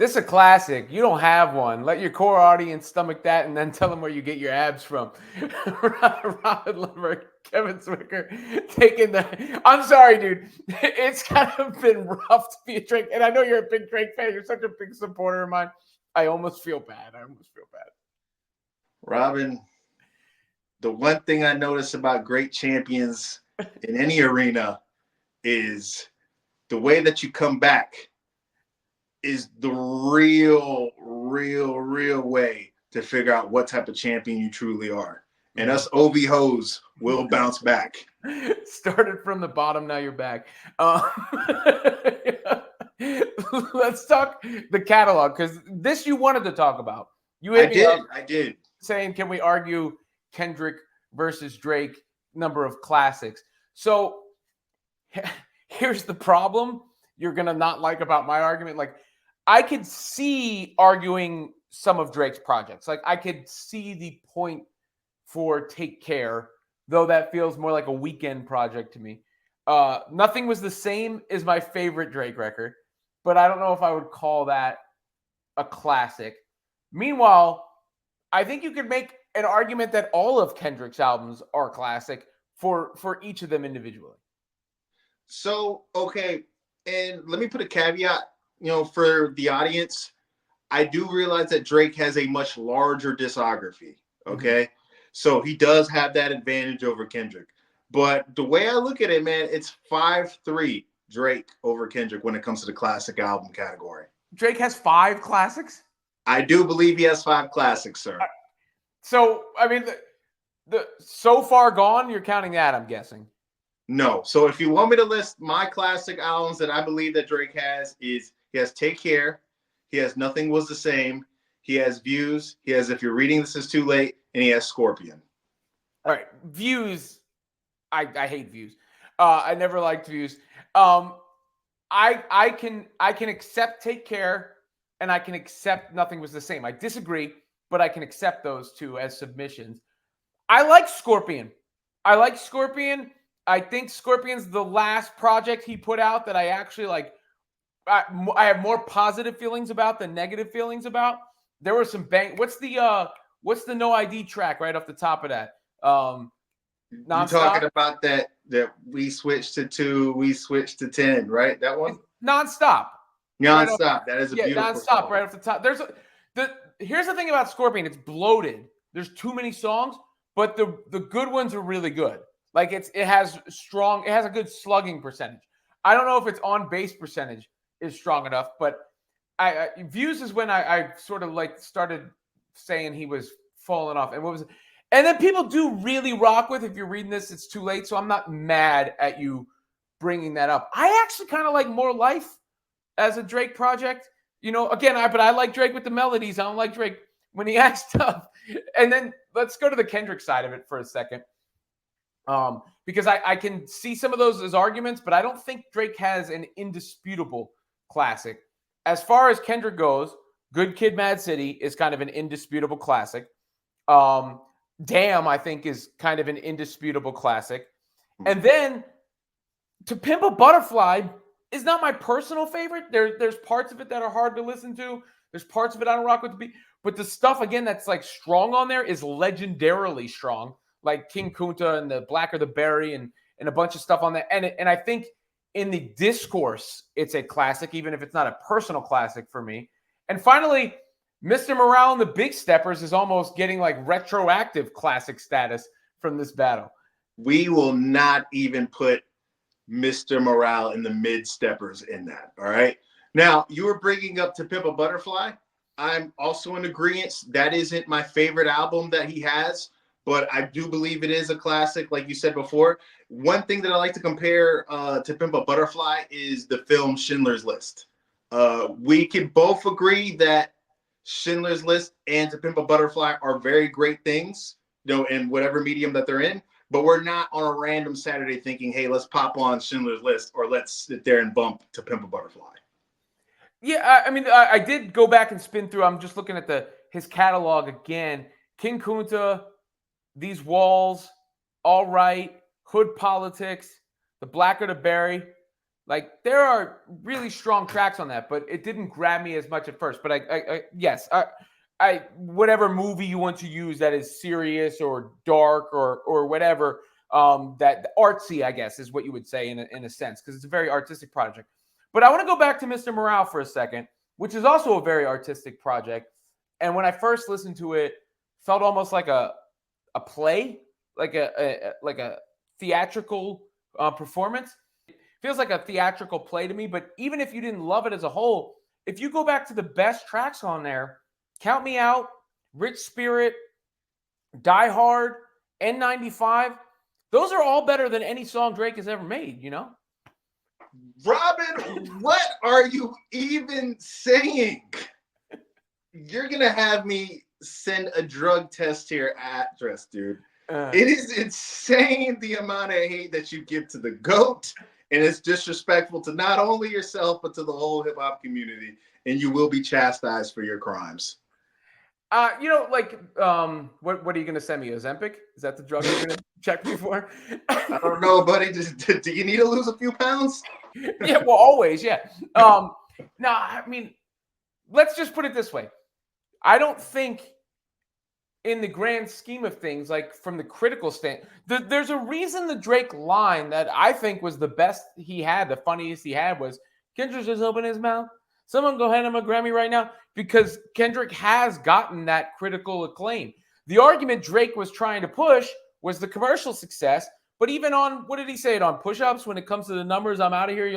This is a classic. You don't have one. Let your core audience stomach that and then tell them where you get your abs from. Robin Limerick, Kevin Zwicker taking the. I'm sorry, dude. It's kind of been rough to be a Drake. And I know you're a big Drake fan. You're such a big supporter of mine. I almost feel bad. Robin, the one thing I notice about great champions in any arena is the way that you come back is the real way to figure out what type of champion you truly are. And us OV hoes will bounce back. Started from the bottom, now you're back. Let's talk the catalog, because this you wanted to talk about. You hit me up I did. Saying, can we argue Kendrick versus Drake number of classics? So here's the problem you're going to not like about my argument. Like, I could see arguing some of Drake's projects. Like, I could see the point for Take Care, though that feels more like a weekend project to me. Nothing Was the Same is my favorite Drake record, but I don't know if I would call that a classic. Meanwhile, I think you could make an argument that all of Kendrick's albums are classic for each of them individually. So, okay, and let me put a caveat, for the audience. I do realize that Drake has a much larger discography, okay? Mm-hmm. So he does have that advantage over Kendrick. But the way I look at it, man, it's 5-3 Drake over Kendrick when it comes to the classic album category. Drake has 5 classics? I do believe he has 5 classics, sir. So, I mean, the So Far Gone, you're counting that, I'm guessing. No. So if you want me to list my classic albums that I believe that Drake has, is he has Take Care, he has Nothing Was the Same, he has Views, he has If You're Reading This Is Too Late, and he has Scorpion. All right. Views. I hate Views. I never liked Views. I can accept Take Care, and I can accept Nothing Was the Same. I disagree, but I can accept those two as submissions. I like Scorpion. I think Scorpion's the last project he put out that I actually like. I have more positive feelings about than negative feelings about. There were some What's the No ID track right off the top of that? You talking about that we switched to 2, we switched to 10, right? That one? Nonstop. Nonstop. That is a beautiful Nonstop song. Right off the top. Here's the thing about Scorpion. It's bloated. There's too many songs, but the good ones are really good. Like it has a good slugging percentage. I don't know if its on base percentage is strong enough, but Views is when I sort of like started saying he was falling off. And and then people do really rock with, if you're reading this, It's Too Late. So I'm not mad at you bringing that up. I actually kind of like More Life as a Drake project. Again, but I like Drake with the melodies. I don't like Drake when he acts tough. And then let's go to the Kendrick side of it for a second. Because I can see some of those as arguments, but I don't think Drake has an indisputable classic. As far as Kendrick goes, Good Kid, Mad City is kind of an indisputable classic. Damn, I think, is kind of an indisputable classic. And then To Pimp a Butterfly is not my personal favorite. There's parts of it that are hard to listen to. There's parts of it I don't rock with the beat. But the stuff, again, that's like strong on there is legendarily strong. Like King Kunta and The Blacker the Berry and a bunch of stuff on that. And I think in the discourse, it's a classic, even if it's not a personal classic for me. And finally, Mr. Morale and the Big Steppers is almost getting like retroactive classic status from this battle. We will not even put Mr. Morale and the Mid Steppers in that. All right. Now, you were bringing up To Pimp a Butterfly. I'm also in agreement. That isn't my favorite album that he has, but I do believe it is a classic, like you said before. One thing that I like to compare To Pimp a Butterfly is the film Schindler's List. We can both agree that Schindler's List and To Pimp a Butterfly are very great things, in whatever medium that they're in. But we're not on a random Saturday thinking, hey, let's pop on Schindler's List or let's sit there and bump To Pimp a Butterfly. Yeah, I mean, I did go back and spin through. I'm just looking at his catalog again. King Kunta, These Walls, All Right, Hood Politics, The Blacker the Berry. Like there are really strong tracks on that, but it didn't grab me as much at first. But yes, I whatever movie you want to use that is serious or dark or whatever, that artsy, I guess, is what you would say in a sense, because it's a very artistic project. But I want to go back to Mr. Morale for a second, which is also a very artistic project. And when I first listened to it, felt almost like a play, like a theatrical performance. Feels like a theatrical play to me. But even if you didn't love it as a whole, if you go back to the best tracks on there, Count Me Out, Rich Spirit, Die Hard, N95, those are all better than any song Drake has ever made, you know? Robin, what are you even saying? You're going to have me send a drug test to your address, dude. It is insane the amount of hate that you give to the GOAT, and it's disrespectful to not only yourself, but to the whole hip-hop community, and you will be chastised for your crimes. What are you going to send me? Ozempic? Is that the drug you're going to check me for? I don't know, buddy. Do you need to lose a few pounds? Yeah, well, always, yeah. No, I mean, let's just put it this way. I don't think in the grand scheme of things, like from the critical stand, there's a reason the Drake line that I think was the best he had, the funniest he had was, Kendrick just opened his mouth. Someone go hand him a Grammy right now, because Kendrick has gotten that critical acclaim. The argument Drake was trying to push was the commercial success, but even on, what did he say it on? Push-ups, when it comes to the numbers, I'm out of here.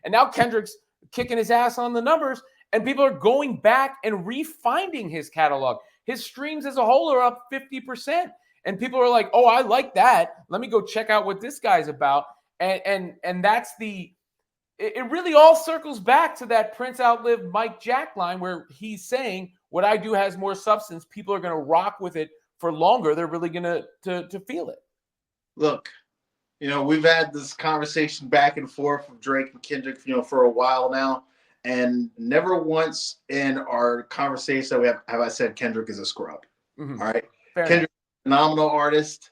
And now Kendrick's kicking his ass on the numbers, and people are going back and refinding his catalog. His streams as a whole are up 50%. And people are like, oh, I like that. Let me go check out what this guy's about. And that's it really all circles back to that Prince outlived Mike Jack line, where he's saying what I do has more substance. People are going to rock with it for longer. They're really going to feel it. Look, we've had this conversation back and forth with Drake and Kendrick, for a while now. And never once in our conversation that we have I said Kendrick is a scrub. Mm-hmm. All right. Kendrick, phenomenal artist.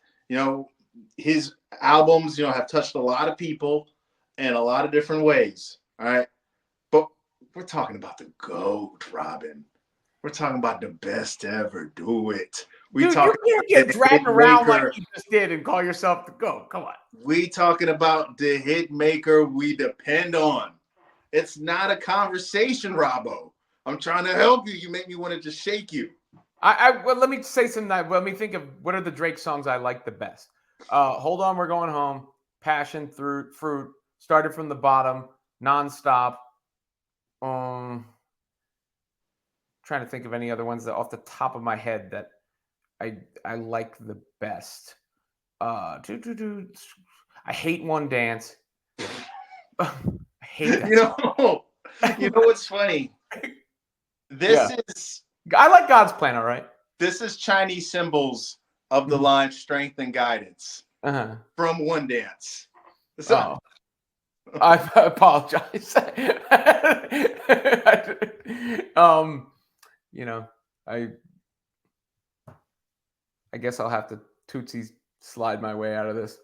His albums, have touched a lot of people in a lot of different ways. All right. But we're talking about the GOAT, Robin. We're talking about the best to ever do it. You can't get dragged around like you just did and call yourself the GOAT. Come on. We talking about the hit maker we depend on. It's not a conversation, Robbo. I'm trying to help you. You make me want to just shake you. Well, let me say something. Let me think of what are the Drake songs I like the best. Hold On, We're Going Home, Passion, Fruit, Started From the Bottom, Nonstop. Trying to think of any other ones that off the top of my head that I like the best. I hate One Dance. I hate that. You know what's funny? This is. I like God's Plan. All right. This is Chinese symbols of the line "Strength and Guidance" from One Dance. So, I apologize. I guess I'll have to Tootsie slide my way out of this.